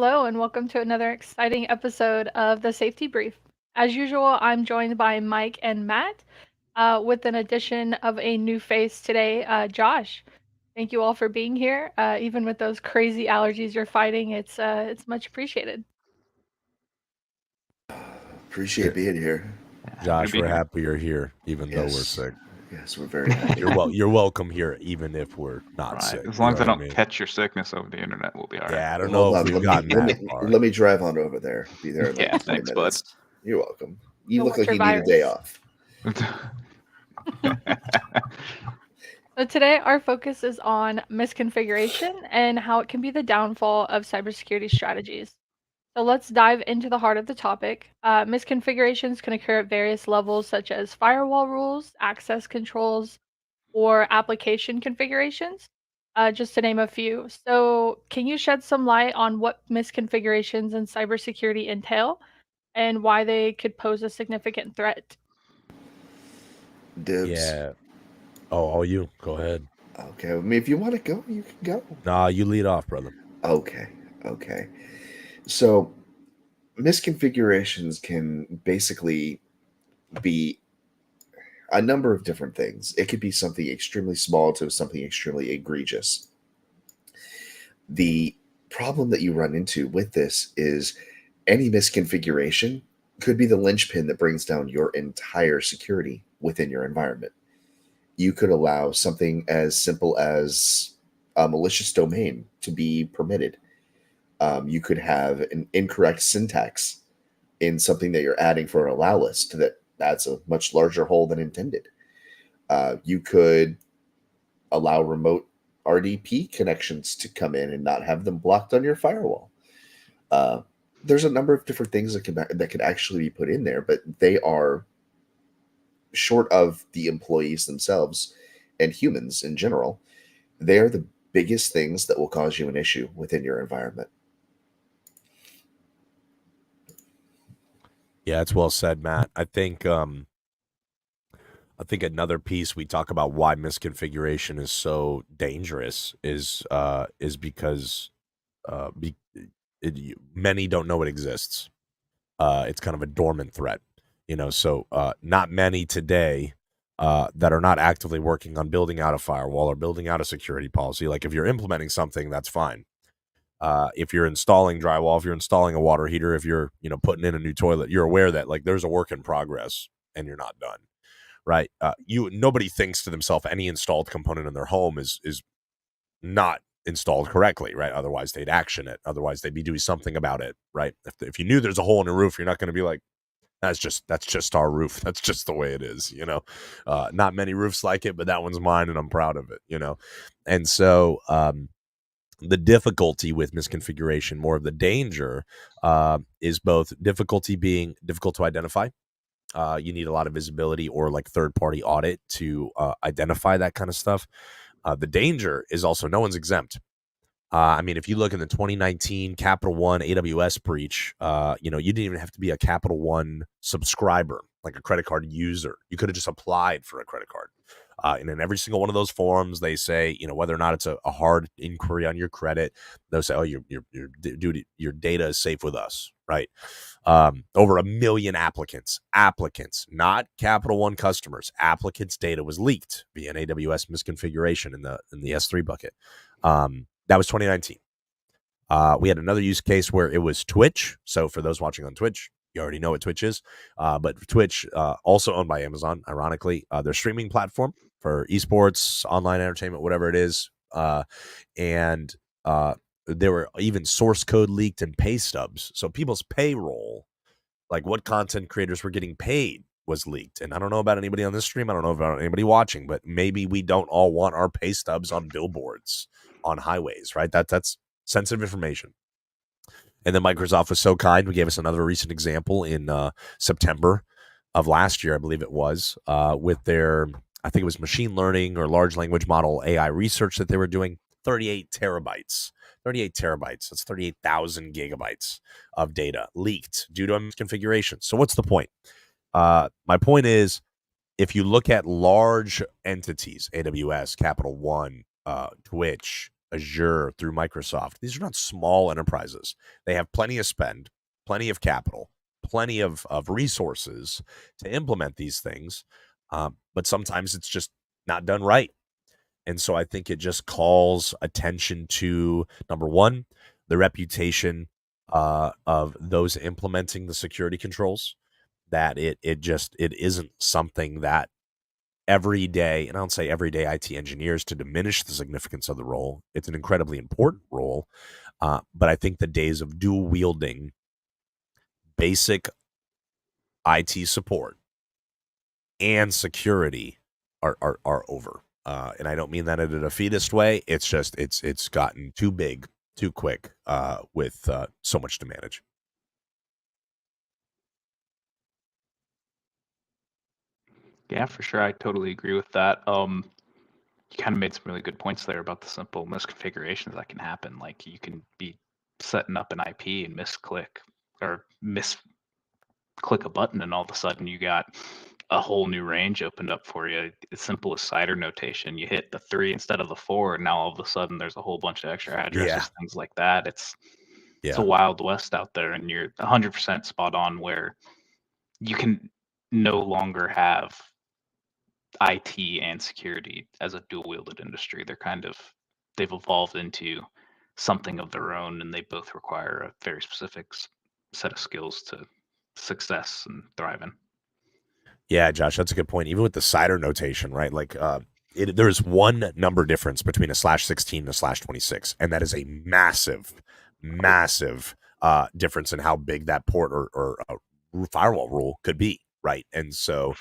Hello, and welcome to another exciting episode of the Safety Brief. As usual, I'm joined by Mike and Matt, with an addition of a new face today, Josh. Thank you all for being here. Even with those crazy allergies you're fighting, it's much appreciated. Appreciate being here. Happy to Josh, be we're here. happy you're here, even though we're Yes, sick. yes, we're very happy. You're welcome here, even if we're not Right. sick. As long You as know I what don't I mean? catch your sickness over the internet, we'll be all right. Yeah, I don't Hold know if on, we've gotten let me that far. let me drive on over there. Be there in like Yeah, 20 thanks, minutes. You're welcome. You Go look watch like your you need a day virus. off. So today our focus is on misconfiguration and how it can be the downfall of cybersecurity strategies. So let's dive into the heart of the topic. Misconfigurations can occur at various levels, such as firewall rules, access controls, or application configurations, just to name a few. So, can you shed some light on what misconfigurations in cybersecurity entail and why they could pose a significant threat? Dibs. Yeah. Oh, all you. Go ahead. Okay, I mean, if you want to go, you can go. Nah, you lead off, brother. Okay. So, misconfigurations can basically be a number of different things. It could be something extremely small to something extremely egregious. The problem that you run into with this is any misconfiguration could be the linchpin that brings down your entire security within your environment. You could allow something as simple as a malicious domain to be permitted. You could have an incorrect syntax in something that you're adding for an allow list that adds a much larger hole than intended. You could allow remote RDP connections to come in and not have them blocked on your firewall. Uh, there's a number of different things that could actually be put in there, but they are short of the employees themselves and humans in general. They are the biggest things that will cause you an issue within your environment. Yeah, it's well said, Matt. I think another piece we talk about why misconfiguration is so dangerous is because uh be, many don't know it exists. It's kind of a dormant threat, So not many today that are not actively working on building out a firewall or building out a security policy. Like if you're implementing something, that's fine. If you're installing drywall, if you're installing a water heater, if you're putting in a new toilet, you're aware that like there's a work in progress and you're not done, right? Nobody thinks to themselves any installed component in their home is not installed correctly, right? Otherwise, they'd action it. Otherwise, they'd be doing something about it, right? If you knew there's a hole in your roof, you're not going to be like, that's just our roof. That's just the way it is. Not many roofs like it, but that one's mine, and I'm proud of it. And so, the difficulty with misconfiguration, more of the danger, is both difficulty being difficult to identify. You need a lot of visibility or like third party audit to identify that kind of stuff. The danger is also no one's exempt. I mean, if you look in the 2019 Capital One AWS breach, you didn't even have to be a Capital One subscriber, like a credit card user. You could have just applied for a credit card. And in every single one of those forums, they say, whether or not it's a hard inquiry on your credit, they'll say, oh, your data is safe with us, right? Over 1 million applicants, not Capital One customers, applicants' data was leaked via an AWS misconfiguration in the S3 bucket. That was 2019. We had another use case where it was Twitch. So for those watching on Twitch, you already know what Twitch is. But Twitch, also owned by Amazon, ironically, their streaming platform for esports, online entertainment, whatever it is. And there were even source code leaked and pay stubs. So people's payroll, like what content creators were getting paid, was leaked. And I don't know about anybody on this stream. I don't know about anybody watching, but maybe we don't all want our pay stubs on billboards on highways, right? That's sensitive information. And then Microsoft was so kind. We gave us another recent example in September of last year, I believe it was, with their, I think it was machine learning or large language model AI research that they were doing. 38 terabytes. 38 terabytes. That's 38,000 gigabytes of data leaked due to misconfiguration. So what's the point? My point is, if you look at large entities, AWS, Capital One, Twitch, Azure, through Microsoft. These are not small enterprises. They have plenty of spend, plenty of capital, plenty of resources to implement these things. But sometimes it's just not done right. And so I think it just calls attention to, number one, the reputation of those implementing the security controls, that it isn't something that every day, and I don't say everyday IT engineers to diminish the significance of the role. It's an incredibly important role. But I think the days of dual wielding basic IT support and security are over. And I don't mean that in a defeatist way. It's just it's gotten too big too quick with so much to manage. Yeah, for sure. I totally agree with that. You kind of made some really good points there about the simple misconfigurations that can happen. Like you can be setting up an IP and misclick or misclick a button, and all of a sudden you got a whole new range opened up for you. As simple as CIDR notation. You hit the 3 instead of the 4, and now all of a sudden there's a whole bunch of extra addresses, things like that. It's a wild west out there, and you're 100% spot on where you can no longer have IT and security as a dual wielded industry. They've evolved into something of their own, and they both require a very specific set of skills to success and thrive in. Yeah, Josh, that's a good point. Even with the CIDR notation, right? Like, there's one number difference between a /16 and a /26, and that is a massive difference in how big that port or firewall rule could be, right? And so,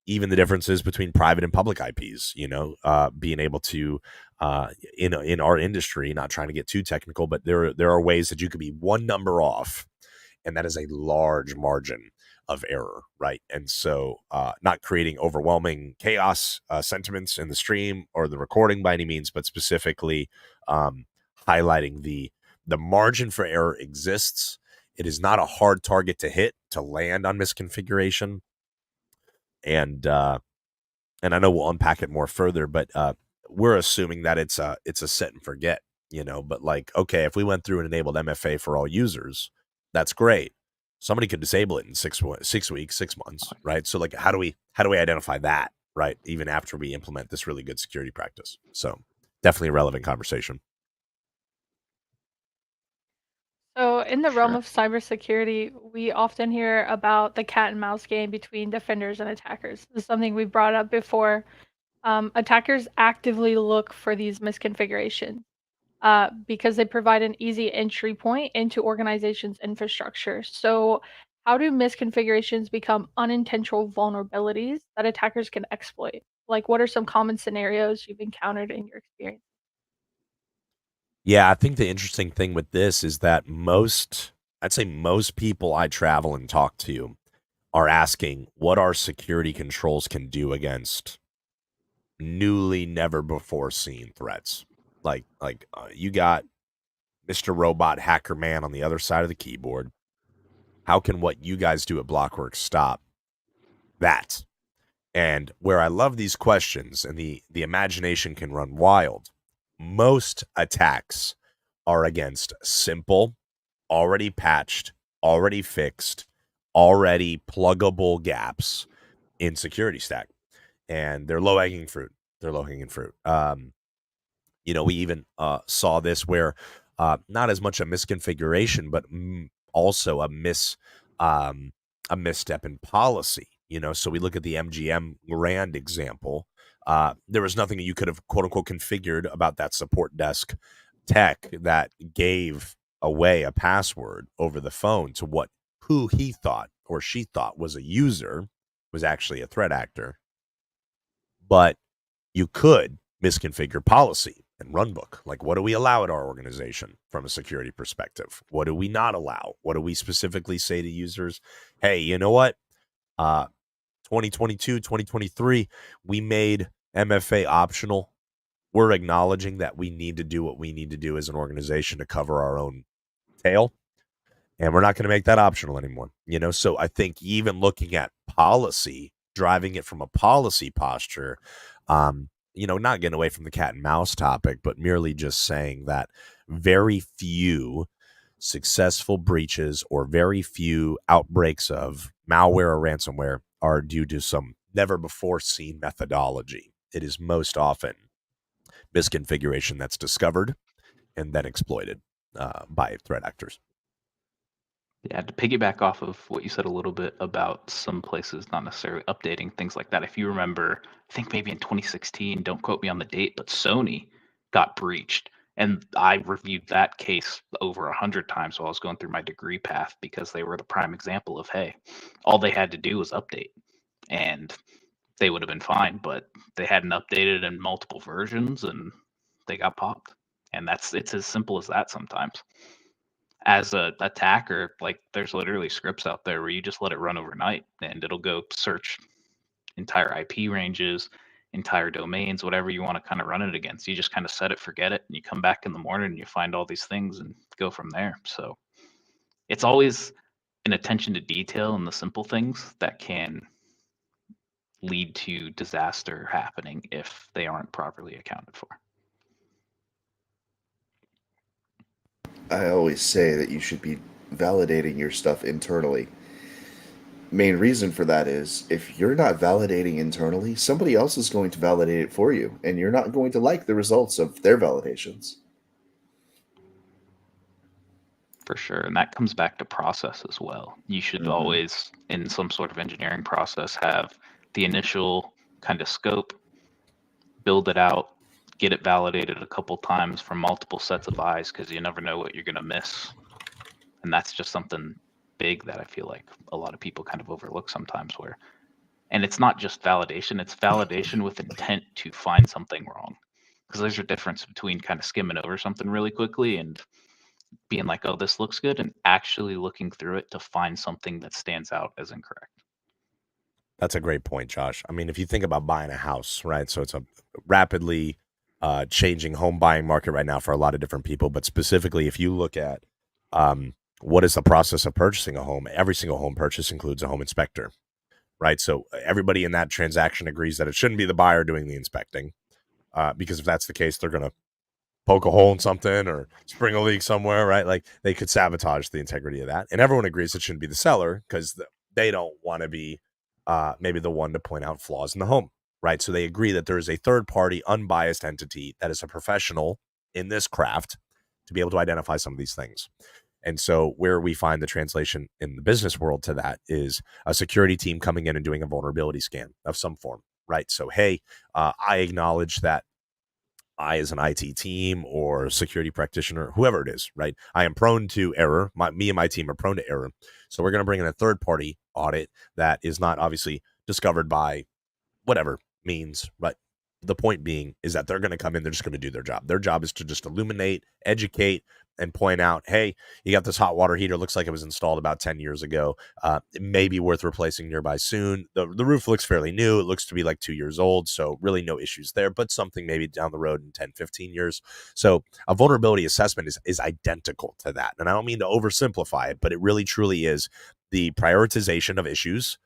even the differences between private and public IPs, being able to, in our industry, not trying to get too technical, but there are ways that you could be one number off, and that is a large margin of error, right? And so not creating overwhelming chaos sentiments in the stream or the recording by any means, but specifically highlighting the margin for error exists. It is not a hard target to hit, to land on misconfiguration. And I know we'll unpack it more further, but we're assuming that it's a set and forget, but like, okay, if we went through and enabled MFA for all users, that's great. Somebody could disable it in 6 weeks, 6 months, right? So like, how do we identify that, right? Even after we implement this really good security practice. So definitely a relevant conversation. So in the realm of cybersecurity, we often hear about the cat and mouse game between defenders and attackers. This is something we've brought up before. Attackers actively look for these misconfigurations because they provide an easy entry point into organizations' infrastructure. So how do misconfigurations become unintentional vulnerabilities that attackers can exploit? Like, what are some common scenarios you've encountered in your experience? Yeah, I think the interesting thing with this is that I'd say most people I travel and talk to are asking what our security controls can do against newly, never before seen threats. Like you got Mr. Robot Hacker Man on the other side of the keyboard. How can what you guys do at Blockworks stop that? And where I love these questions and the imagination can run wild, most attacks are against simple, already patched, already fixed, already pluggable gaps in security stack. And they're low-hanging fruit. We even saw this where not as much a misconfiguration, but also a misstep in policy. So we look at the MGM Rand example. There was nothing that you could have quote unquote configured about that support desk tech that gave away a password over the phone to who he thought or she thought was a user, was actually a threat actor. But you could misconfigure policy and runbook. Like, what do we allow at our organization from a security perspective? What do we not allow? What do we specifically say to users? Hey, you know what? 2022, 2023, we made MFA optional. We're acknowledging that we need to do what we need to do as an organization to cover our own tail. And we're not going to make that optional anymore. So I think even looking at policy, driving it from a policy posture, not getting away from the cat and mouse topic, but merely just saying that very few successful breaches or very few outbreaks of malware or ransomware are due to some never before seen methodology. It is most often misconfiguration that's discovered and then exploited by threat actors. Yeah, to piggyback off of what you said a little bit about some places not necessarily updating things like that. If you remember, I think maybe in 2016, don't quote me on the date, but Sony got breached. And I reviewed that case over 100 times while I was going through my degree path because they were the prime example of, hey, all they had to do was update and they would have been fine, but they hadn't updated in multiple versions and they got popped. And it's as simple as that sometimes. As a attacker, like there's literally scripts out there where you just let it run overnight and it'll go search entire IP ranges, entire domains, whatever you want to kind of run it against. You just kind of set it, forget it, and you come back in the morning and you find all these things and go from there. So it's always an attention to detail and the simple things that can lead to disaster happening if they aren't properly accounted for. I always say that you should be validating your stuff internally. Main reason for that is if you're not validating internally, somebody else is going to validate it for you, and you're not going to like the results of their validations. For sure. And that comes back to process as well. You should always, in some sort of engineering process, have the initial kind of scope, build it out, get it validated a couple times from multiple sets of eyes, because you never know what you're going to miss. And that's just something big that I feel like a lot of people kind of overlook sometimes where, and it's not just validation, it's validation with intent to find something wrong. Because there's a difference between kind of skimming over something really quickly and being like, oh, this looks good, and actually looking through it to find something that stands out as incorrect. That's a great point, Josh. I mean, if you think about buying a house, right? So it's a rapidly changing home buying market right now for a lot of different people. But specifically, if you look at what is the process of purchasing a home, every single home purchase includes a home inspector, right? So everybody in that transaction agrees that it shouldn't be the buyer doing the inspecting, because if that's the case, they're going to poke a hole in something or spring a leak somewhere, right? Like they could sabotage the integrity of that. And everyone agrees it shouldn't be the seller because they don't want to be maybe the one to point out flaws in the home, right? So they agree that there is a third party, unbiased entity that is a professional in this craft to be able to identify some of these things. And so where we find the translation in the business world to that is a security team coming in and doing a vulnerability scan of some form, right? So, hey, I acknowledge that I, as an IT team or security practitioner, whoever it is, right? I am prone to error. Me and my team are prone to error. So we're going to bring in a third party audit that is not obviously discovered by whatever means, but the point being is that they're going to come in, they're just going to do their job. Their job is to just illuminate, educate, and point out, hey, you got this hot water heater, looks like it was installed about 10 years ago. It may be worth replacing nearby soon. The roof looks fairly new. It looks to be like 2 years old, so really no issues there, but something maybe down the road in 10, 15 years. So a vulnerability assessment is identical to that. And I don't mean to oversimplify it, but it really truly is the prioritization of issues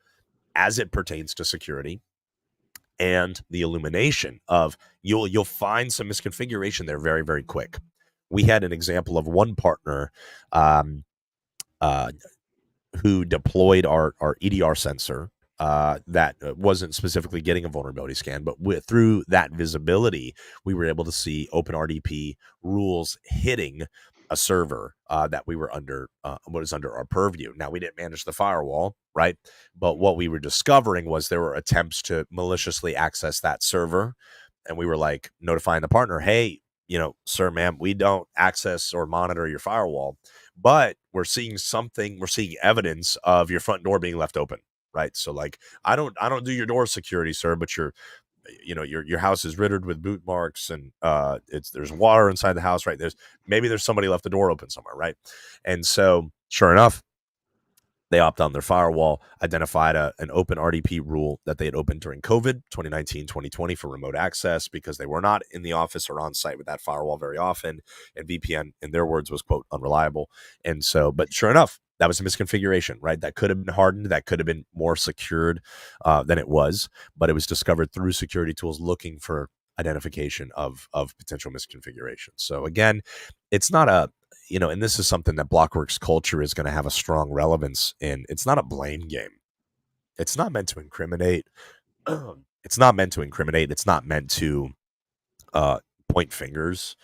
as it pertains to security and the illumination of you'll find some misconfiguration there very, very quick. We had an example of one partner who deployed our EDR sensor that wasn't specifically getting a vulnerability scan, but through that visibility, we were able to see OpenRDP rules hitting a server that we were under, was under our purview. Now, we didn't manage the firewall, right? But what we were discovering was there were attempts to maliciously access that server. And we were like notifying the partner, hey, sir, ma'am, we don't access or monitor your firewall, but we're seeing evidence of your front door being left open, right? So like, I don't do your door security, sir, but your house is riddled with boot marks and there's water inside the house, right? There's somebody left the door open somewhere, right? And so sure enough, they opt on their firewall, identified an open RDP rule that they had opened during COVID 2019, 2020 for remote access because they were not in the office or on site with that firewall very often. And VPN, in their words, was, quote, unreliable. And so, but sure enough, that was a misconfiguration, right? That could have been hardened. That could have been more secured than it was. But it was discovered through security tools looking for identification of potential misconfigurations. So again, it's not a, and this is something that Blockworks culture is going to have a strong relevance in. It's not a blame game. It's not meant to incriminate. It's not meant to incriminate. It's not meant to point fingers.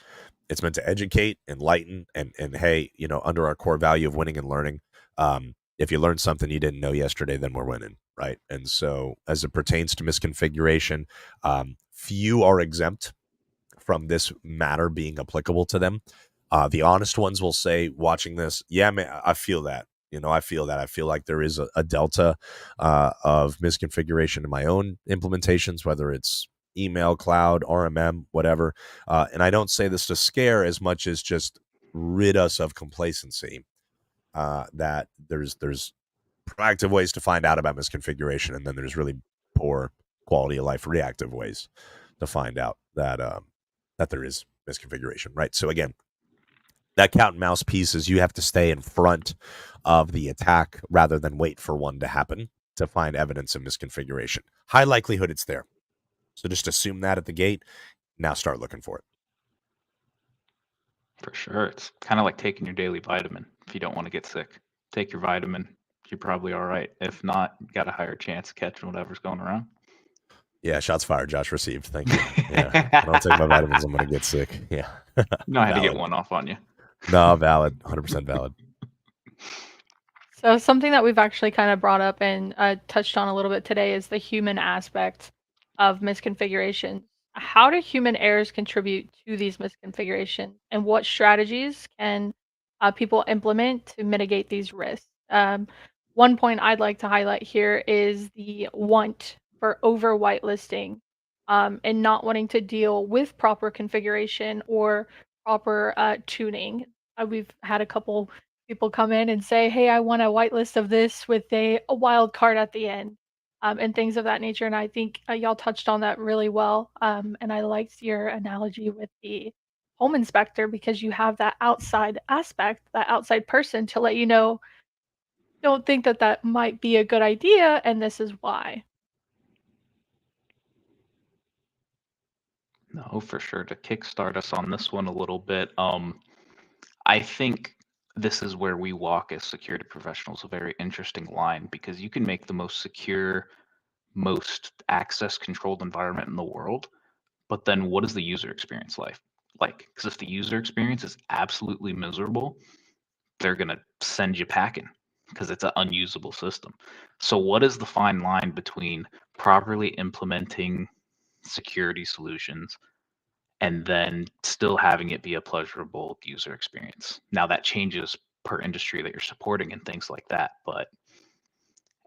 It's meant to educate, enlighten, and hey, under our core value of winning and learning, if you learned something you didn't know yesterday, then we're winning, right? And so, as it pertains to misconfiguration, few are exempt from this matter being applicable to them. The honest ones will say, watching this, yeah, man, I feel that. I feel that. I feel like there is a delta of misconfiguration in my own implementations, whether it's email, cloud, RMM, whatever. And I don't say this to scare as much as just rid us of complacency. That there's proactive ways to find out about misconfiguration, and then there's really poor quality of life reactive ways to find out that that there is misconfiguration, right? So again, that cat and mouse piece is you have to stay in front of the attack rather than wait for one to happen to find evidence of misconfiguration. High likelihood it's there. So just assume that at the gate. Now start looking for it. For sure. It's kind of like taking your daily vitamin. If you don't want to get sick, take your vitamin. You're probably all right. If not, you got a higher chance of catching whatever's going around. Yeah, shots fired. Josh received. Thank you. Yeah, I don't take my vitamins, I'm going to get sick. Yeah. No, I had to get one off on you. No, valid. 100% valid. So something that we've actually kind of brought up and touched on a little bit today is the human aspect of misconfiguration. How do human errors contribute to these misconfigurations, and what strategies can people implement to mitigate these risks? One point I'd like to highlight here is the want for over whitelisting and not wanting to deal with proper configuration or proper tuning. We've had a couple people come in and say, "Hey, I want a whitelist of this with a wild card at the end," and things of that nature. And I think y'all touched on that really well. And I liked your analogy with the home inspector because you have that outside aspect, that outside person to let you know, don't think that that might be a good idea, and this is why. No, for sure. To kickstart us on this one a little bit, I think this is where we walk as security professionals a very interesting line because you can make the most secure, most access controlled environment in the world, but then what is the user experience like? Because if the user experience is absolutely miserable, they're gonna send you packing because it's an unusable system. So what is the fine line between properly implementing security solutions and then still having it be a pleasurable user experience? Now that changes per industry that you're supporting and things like that, but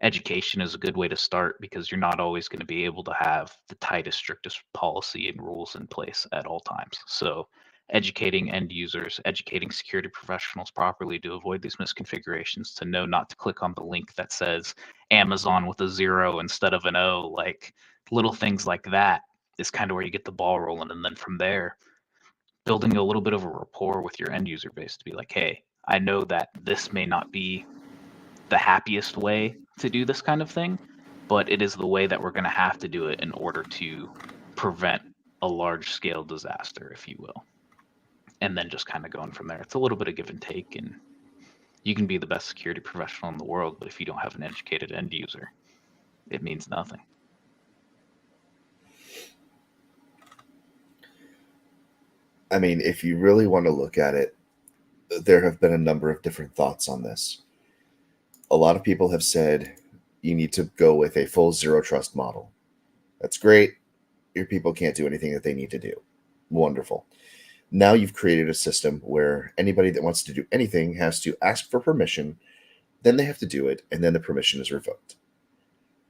education is a good way to start because you're not always going to be able to have the tightest, strictest policy and rules in place at all times. So educating end users, educating security professionals properly to avoid these misconfigurations, to know not to click on the link that says Amazon with a 0 instead of an O, like little things like that is kind of where you get the ball rolling. And then from there, building a little bit of a rapport with your end user base to be like, hey, I know that this may not be the happiest way to do this kind of thing, but it is the way that we're going to have to do it in order to prevent a large scale disaster, if you will. And then just kind of going from there. It's a little bit of give and take, and you can be the best security professional in the world, but if you don't have an educated end user, it means nothing. I mean, if you really want to look at it, there have been a number of different thoughts on this. A lot of people have said you need to go with a full zero trust model. That's great. Your people can't do anything that they need to do. Wonderful. Now you've created a system where anybody that wants to do anything has to ask for permission, then they have to do it, and then the permission is revoked.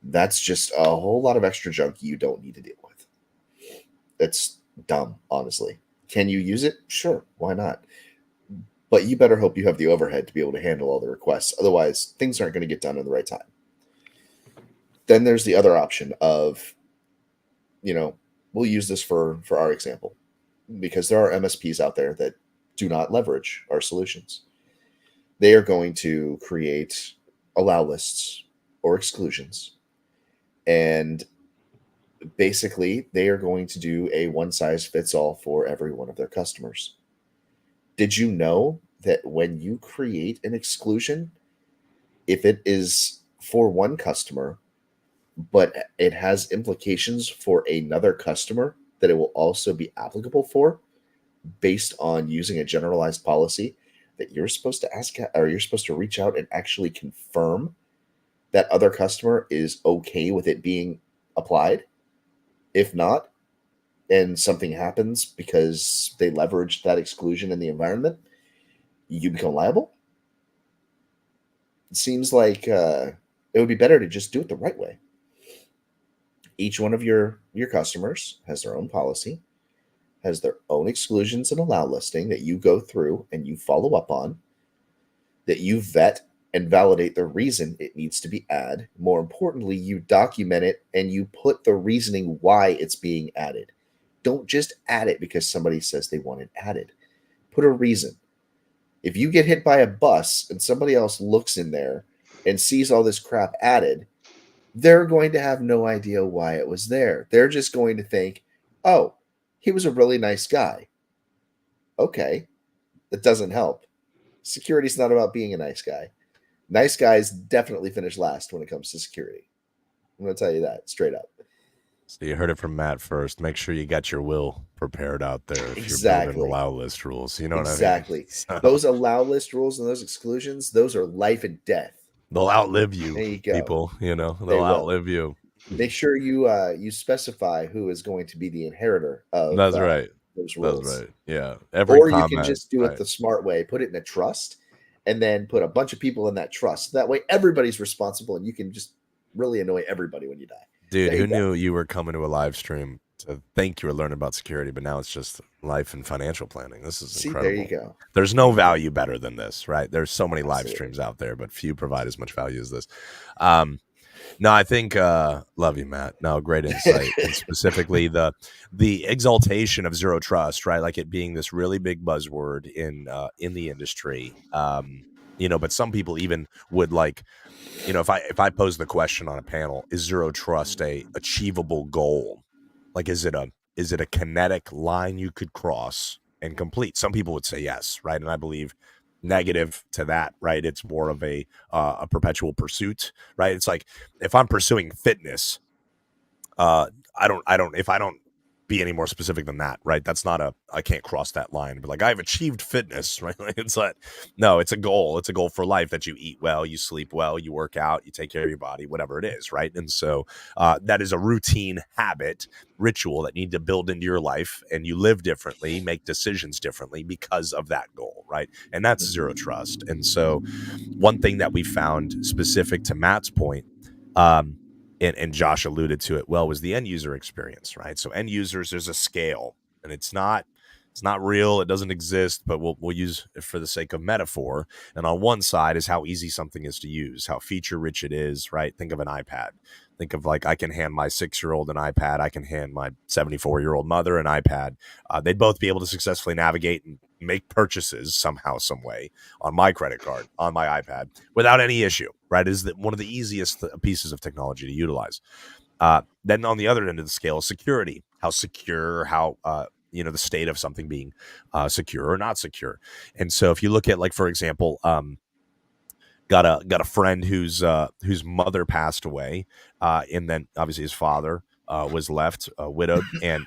That's just a whole lot of extra junk you don't need to deal with. It's dumb, honestly. Can you use it? Sure, why not? But you better hope you have the overhead to be able to handle all the requests. Otherwise, things aren't going to get done in the right time. Then there's the other option of, we'll use this for our example, because there are MSPs out there that do not leverage our solutions. They are going to create allow lists or exclusions. And basically, they are going to do a one-size-fits-all for every one of their customers. Did you know that when you create an exclusion, if it is for one customer, but it has implications for another customer, that it will also be applicable for based on using a generalized policy, that you're supposed to ask, or you're supposed to reach out and actually confirm that other customer is okay with it being applied? If not, and something happens because they leveraged that exclusion in the environment, you become liable. It seems like it would be better to just do it the right way. Each one of your customers has their own policy, has their own exclusions and allow listing that you go through and you follow up on, that you vet and validate the reason it needs to be added. More importantly, you document it and you put the reasoning why it's being added. Don't just add it because somebody says they want it added. Put a reason. If you get hit by a bus and somebody else looks in there and sees all this crap added, they're going to have no idea why it was there. They're just going to think, oh, he was a really nice guy. Okay, that doesn't help. Security's not about being a nice guy. Nice guys definitely finish last when it comes to security. I'm going to tell you that straight up. So you heard it from Matt first. Make sure you got your will prepared out there if you're Exactly. building allow list rules. You know what I mean? Exactly. So Those allow list rules and those exclusions, those are life and death. they'll outlive you, There you go. people. You know, They they'll will. outlive you. Make sure you specify who is going to be the inheritor of That's right. those rules. That's right. Yeah. Every Or you comment, can just do it right. the smart way. Put it in a trust and then put a bunch of people in that trust. That way everybody's responsible and you can just really annoy everybody when you die. Dude, There who you go. knew you were coming to a live stream to think you were learning about security, but now it's just life and financial planning. This is See, incredible. there you go. There's no value better than this, right? There's so many live Absolutely. streams out there, but few provide as much value as this. No, I think love you, Matt. No, great insight. And specifically the exaltation of zero trust, right? Like it being this really big buzzword in the industry. You know, but some people even would like, you know, if I pose the question on a panel, is zero trust a achievable goal? Like is it a kinetic line you could cross and complete? Some people would say yes, right? And I believe negative to that, right? It's more of a perpetual pursuit, right? It's like if I'm pursuing fitness, if I don't be any more specific than that, right? That's not I can't cross that line, but like I've achieved fitness, right? Like it's like, no, it's a goal. It's a goal for life that you eat well, you sleep well, you work out, you take care of your body, whatever it is, right? And so that is a routine habit, ritual that you need to build into your life, and you live differently, make decisions differently because of that goal, right? And that's zero trust. And so one thing that we found specific to Matt's point, and Josh alluded to it well, was the end user experience, right? So end users, there's a scale, and it's not real, it doesn't exist, but we'll use it for the sake of metaphor. And on one side is how easy something is to use, how feature rich it is, right? Think of an iPad. Think of like I can hand my 6-year-old an iPad, I can hand my 74-year-old mother an iPad. They'd both be able to successfully navigate and make purchases somehow, some way on my credit card, on my iPad, without any issue, right? Is that one of the easiest pieces of technology to utilize. Then on the other end of the scale, security, how secure, how the state of something being secure or not secure. And so if you look at, like, for example, got a friend whose mother passed away, and then obviously his father was left widowed, and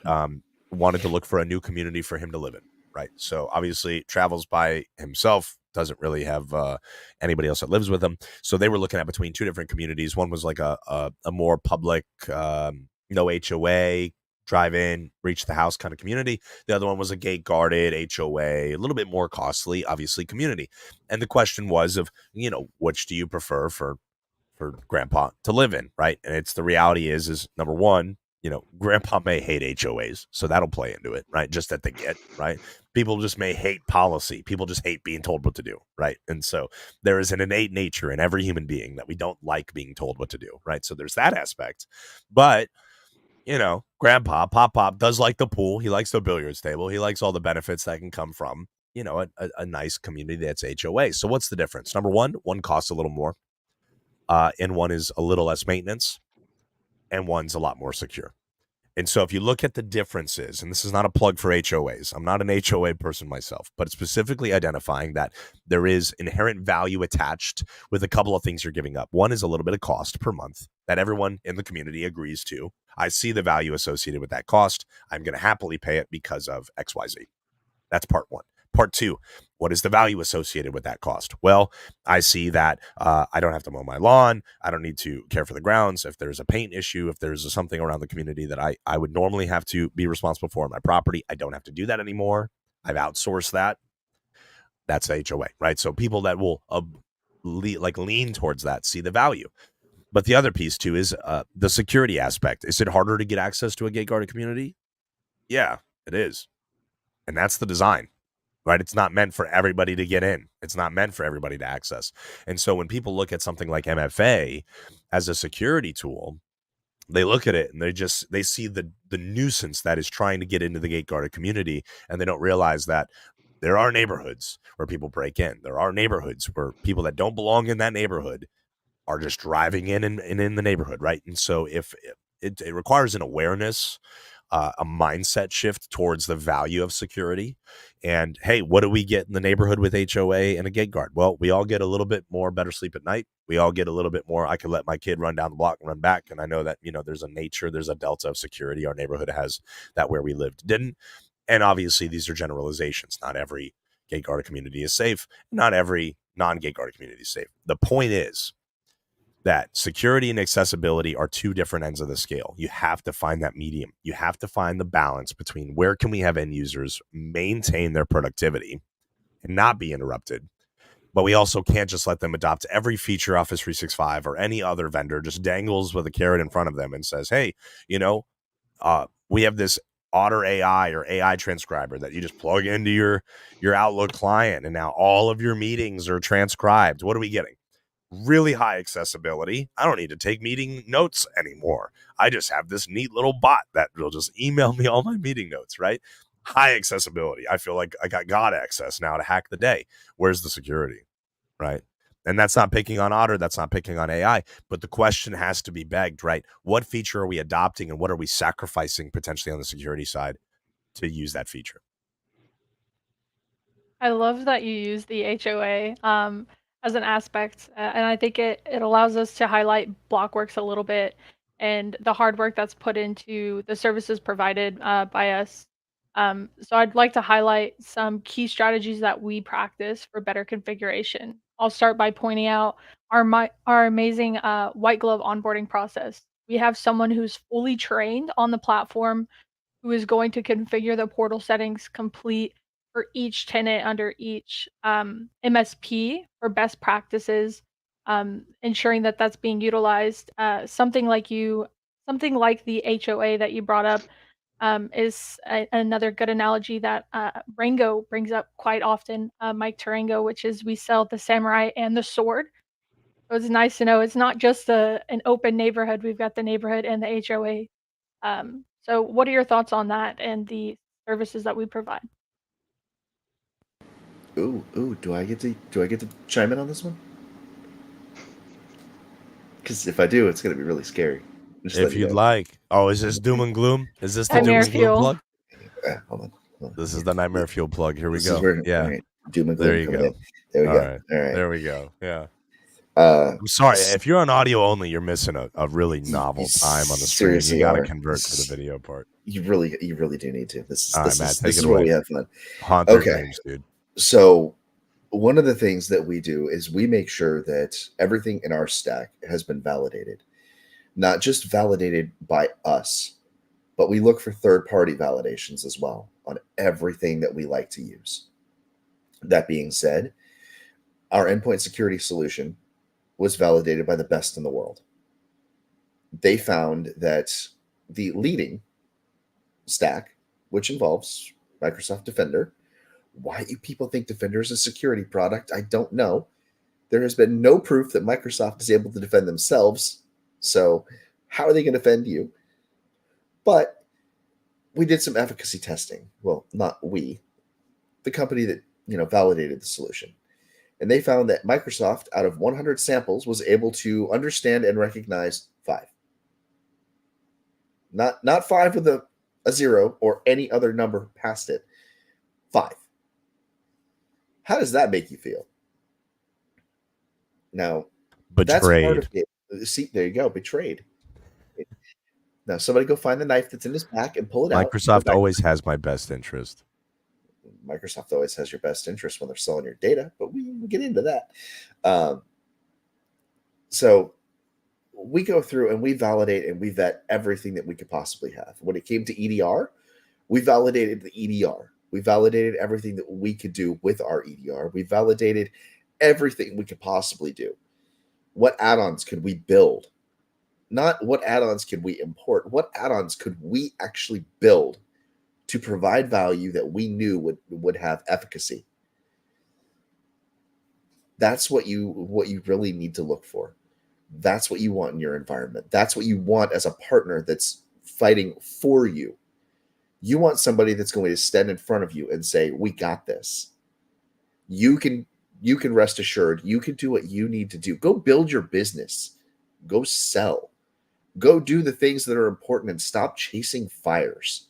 wanted to look for a new community for him to live in, right? So obviously travels by himself, doesn't really have anybody else that lives with him. So they were looking at between two different communities. One was like a more public, no HOA, drive in, reach the house kind of community. The other one was a gate guarded HOA, a little bit more costly, obviously, community. And the question was of, which do you prefer for grandpa to live in, right? And it's the reality is number one, grandpa may hate HOAs, so that'll play into it, right? Just at the get, right? People just may hate policy. People just hate being told what to do, right? And so there is an innate nature in every human being that we don't like being told what to do, right? So there's that aspect. But grandpa, pop does like the pool. He likes the billiards table. He likes all the benefits that can come from, a nice community that's HOA. So what's the difference? Number one costs a little more, and one is a little less maintenance, and one's a lot more secure. And so if you look at the differences, and this is not a plug for HOAs, I'm not an HOA person myself, but specifically identifying that there is inherent value attached with a couple of things you're giving up. One is a little bit of cost per month that everyone in the community agrees to. I see the value associated with that cost. I'm going to happily pay it because of XYZ. That's part one. Part two, what is the value associated with that cost? Well, I see that I don't have to mow my lawn. I don't need to care for the grounds. If there's a paint issue, if there's something around the community that I would normally have to be responsible for on my property, I don't have to do that anymore. I've outsourced that. That's HOA, right? So people that will lean towards that see the value. But the other piece too is the security aspect. Is it harder to get access to a gate guarded community? Yeah, it is. And that's the design, right? It's not meant for everybody to get in. It's not meant for everybody to access. And so when people look at something like MFA as a security tool, they look at it and they see the nuisance that is trying to get into the gate guarded community. And they don't realize that there are neighborhoods where people break in. There are neighborhoods where people that don't belong in that neighborhood are just driving in and in the neighborhood, right? And so if it requires an awareness, a mindset shift towards the value of security. And hey, what do we get in the neighborhood with HOA and a gate guard? Well, we all get a little bit more better sleep at night. We all get a little bit more. I can let my kid run down the block and run back. And I know that, there's a delta of security. Our neighborhood has that where we lived didn't. And obviously these are generalizations. Not every gate guarded community is safe. Not every non-gate guarded community is safe. The point is that security and accessibility are two different ends of the scale. You have to find that medium. You have to find the balance between where can we have end users maintain their productivity and not be interrupted. But we also can't just let them adopt every feature Office 365 or any other vendor just dangles with a carrot in front of them and says, hey, we have this Otter AI or AI transcriber that you just plug into your Outlook client, and now all of your meetings are transcribed. What are we getting? Really high accessibility. I don't need to take meeting notes anymore. I just have this neat little bot that will just email me all my meeting notes, right? High accessibility. I feel like I got God access now to hack the day. Where's the security, right? And that's not picking on Otter. That's not picking on AI. But the question has to be begged, right? What feature are we adopting and what are we sacrificing potentially on the security side to use that feature? I love that you use the HOA as an aspect, and I think it allows us to highlight Blockworks a little bit and the hard work that's put into the services provided by us. So I'd like to highlight some key strategies that we practice for better configuration. I'll start by pointing out our amazing white glove onboarding process. We have someone who's fully trained on the platform who is going to configure the portal settings complete for each tenant under each MSP for best practices, ensuring that that's being utilized. Something like the HOA that you brought up is another good analogy that Rango brings up quite often, Mike Tarango, which is we sell the samurai and the sword. So it's nice to know it's not just an open neighborhood. We've got the neighborhood and the HOA. So what are your thoughts on that and the services that we provide? Ooh, do I get to chime in on this one? Because if I do, it's going to be really scary. Just If let you you'd know. like. Oh, is this doom and gloom? Is this the doom Nightmare and gloom fuel. plug? Hold on. This is the nightmare fuel plug. Here we This is go. where Yeah. all right, doom and There gloom you coming go. in. There we All go. right. All right. There we go. Yeah. Uh, I'm sorry. s- If you're on audio only, you're missing a really novel time on the screen. seriously You got to are. convert This to the is- video part. you really do need to. This is All right, this Matt, is take this it is where away. we have fun. Haunt their Okay. dreams, dude. So one of the things that we do is we make sure that everything in our stack has been validated. Not just validated by us, but we look for third-party validations as well on everything that we like to use. That being said, our endpoint security solution was validated by the best in the world. They found that the leading stack, which involves Microsoft Defender, why you people think Defender is a security product, I don't know. There has been no proof that Microsoft is able to defend themselves. So how are they going to defend you? But we did some efficacy testing. Well, not we, the company that validated the solution. And they found that Microsoft, out of 100 samples, was able to understand and recognize 5. Not 5 with a 0 or any other number past it. 5. How does that make you feel? Now, that's part of Betrayed. it. See, there you go, betrayed. Now, somebody go find the knife that's in his back and pull it out. Microsoft always has my best interest. Microsoft always has your best interest when they're selling your data, but we'll get into that. So we go through and we validate and we vet everything that we could possibly have. When it came to EDR, we validated the EDR. We validated everything that we could do with our EDR. We validated everything we could possibly do. What add-ons could we build? Not what add-ons could we import. What add-ons could we actually build to provide value that we knew would have efficacy? That's what you really need to look for. That's what you want in your environment. That's what you want as a partner that's fighting for you. You want somebody that's going to stand in front of you and say, "We got this." You can rest assured. You can do what you need to do. Go build your business. Go sell. Go do the things that are important and stop chasing fires.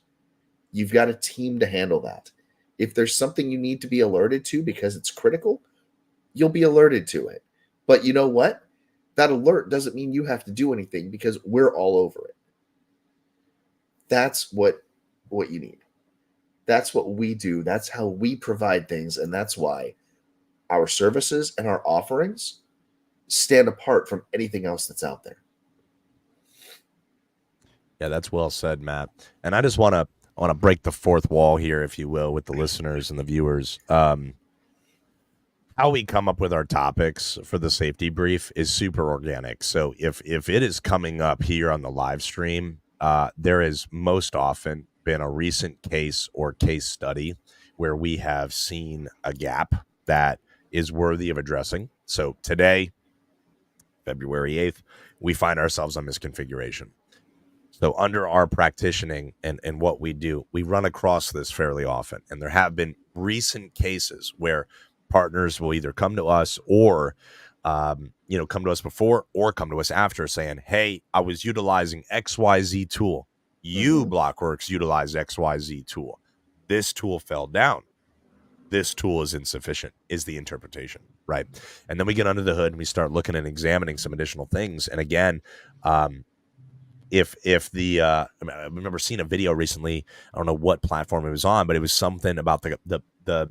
You've got a team to handle that. If there's something you need to be alerted to because it's critical, you'll be alerted to it. But you know what? That alert doesn't mean you have to do anything because we're all over it. That's what you need. That's what we do. That's how we provide things. And that's why our services and our offerings stand apart from anything else that's out there. Yeah, that's well said, Matt. And I just want to break the fourth wall here, if you will, with the listeners and the viewers. How we come up with our topics for the safety brief is super organic. So if it is coming up here on the live stream, there has most often been a recent case or case study where we have seen a gap that is worthy of addressing. So today, February 8th, we find ourselves on misconfiguration. So under our practicing and what we do, we run across this fairly often. And there have been recent cases where partners will either come to us or, come to us before or come to us after saying, "Hey, I was utilizing XYZ tool. You, Blockworks, utilized XYZ tool. This tool fell down. This tool is insufficient," is the interpretation, right? And then we get under the hood and we start looking and examining some additional things. And again, if the I remember seeing a video recently, I don't know what platform it was on, but it was something about the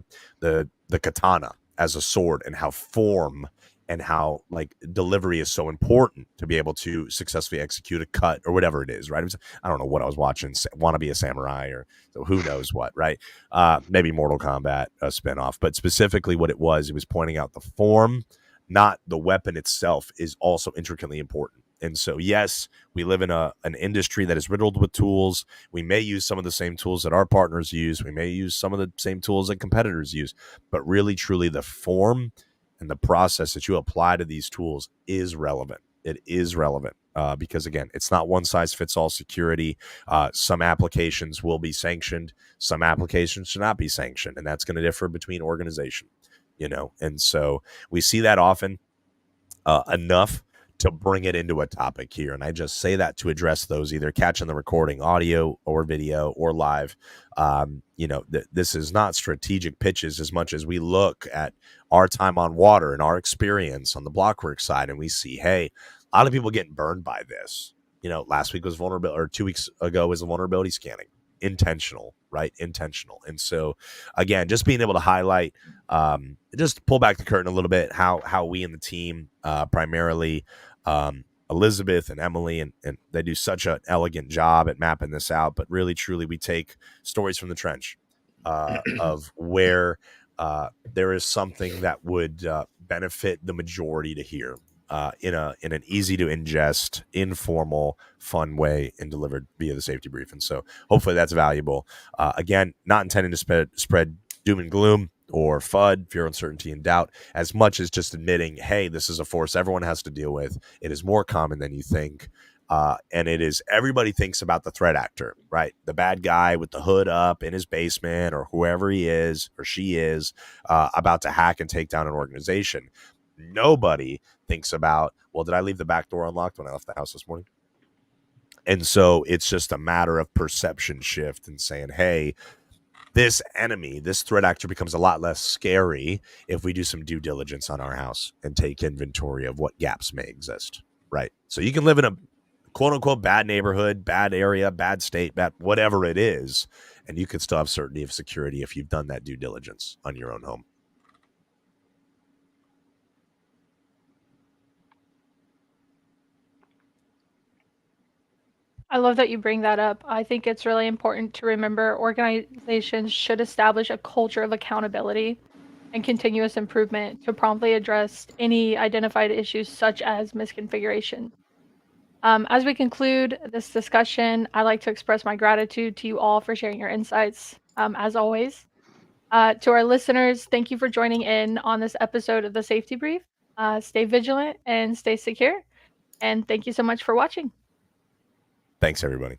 katana as a sword and how form and how like delivery is so important to be able to successfully execute a cut or whatever it is, right? I don't know what I was watching, Want to Be a Samurai or so who knows what, right? Maybe Mortal Kombat, a spinoff, but specifically what it was pointing out the form, not the weapon itself, is also intricately important. And so, yes, we live in an industry that is riddled with tools. We may use some of the same tools that our partners use. We may use some of the same tools that competitors use. But really, truly, the form and the process that you apply to these tools is relevant. It is relevant because, again, it's not one size fits all security. Some applications will be sanctioned. Some applications should not be sanctioned. And that's going to differ between organizations, And so we see that often enough to bring it into a topic here. And I just say that to address those either catching the recording audio or video or live. This is not strategic pitches as much as we look at our time on water and our experience on the Blockworks side. And we see, hey, a lot of people getting burned by this. Last week was vulnerability, or 2 weeks ago was vulnerability scanning. Intentional, right? Intentional. And so again, just being able to highlight, just pull back the curtain a little bit, how we and the team, primarily Elizabeth and Emily, and they do such an elegant job at mapping this out. But really, truly, we take stories from the trench of where there is something that would benefit the majority to hear in an easy to ingest, informal, fun way, and delivered via the safety brief. And so hopefully that's valuable. Again, not intending to spread doom and gloom or FUD, fear, uncertainty, and doubt, as much as just admitting, hey, this is a force everyone has to deal with. It is more common than you think. And it is, everybody thinks about the threat actor, right? The bad guy with the hood up in his basement or whoever he is or she is about to hack and take down an organization. Nobody thinks about, well, did I leave the back door unlocked when I left the house this morning? And so it's just a matter of perception shift and saying, hey, this enemy, this threat actor becomes a lot less scary if we do some due diligence on our house and take inventory of what gaps may exist, right? So you can live in a quote unquote bad neighborhood, bad area, bad state, bad whatever it is, and you can still have certainty of security if you've done that due diligence on your own home. I love that you bring that up. I think it's really important to remember organizations should establish a culture of accountability and continuous improvement to promptly address any identified issues such as misconfiguration. As we conclude this discussion, I'd like to express my gratitude to you all for sharing your insights, as always. To our listeners, thank you for joining in on this episode of the Safety Brief. Stay vigilant and stay secure. And thank you so much for watching. Thanks, everybody.